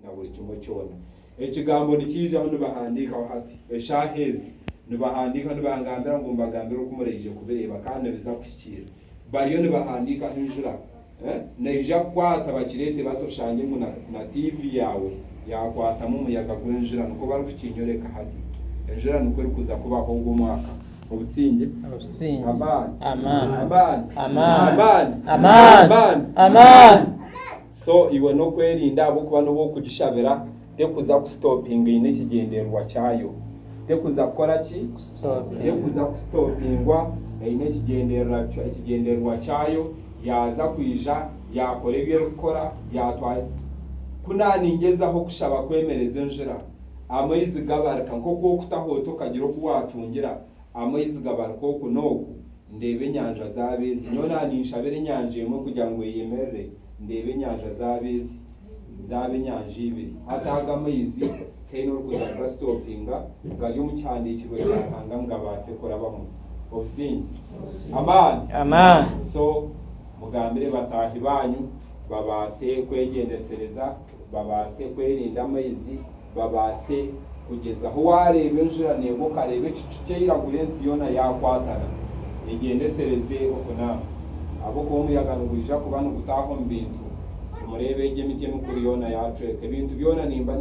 na buri kimwe cyona ekigambo nikije hano bahandika hati eshahezi nibahandika nibangambira ngo mbagambira uko mureje kubireba kandi biza kushikira bariyo nibahandika Enjura neja kwata bakirete batoshange ngo na TV yawe yakwatamo umuyaga gw'Enjura nuko bari kukinyoreka hati Enjura nuko kuza kubaho umwaka obusinge amani so iwe no kwerinda abo kuba no kugishabira de kuza kustopinga ine kigenderwa cyayo de kuza gukora ki de kuza kustopingwa ine kigenderwa cyayo yaza kwija yakora ibyo gukora yatwaye kunaningezaho kushaba kwemereza Enjura amayizi gabaraka nko kutahoto kagira ko watungira amayizi gabaraka ko noku ndebe nyanja zabezi nyona nishabere nyanje imwe kugira ngo yemerere ndebe nyanja zabezi zabe nyanja ibiri hataga amayizi kaino kuza stopinga ngaliyo mu cyandikiro cyatanga ngabase korabamo obusingi amani so mugambire batahi banyu babase kwegendesereza babase kwerinda amayizi babase kugeza aho warebe Enjura nego karebe cicicira gurensi yona yakwatana igendesereze okuna abo ko umuyaga ngurija kubana gutaho mbintu umurebe ige mitye mukuri yona yacweke bintu byona nimba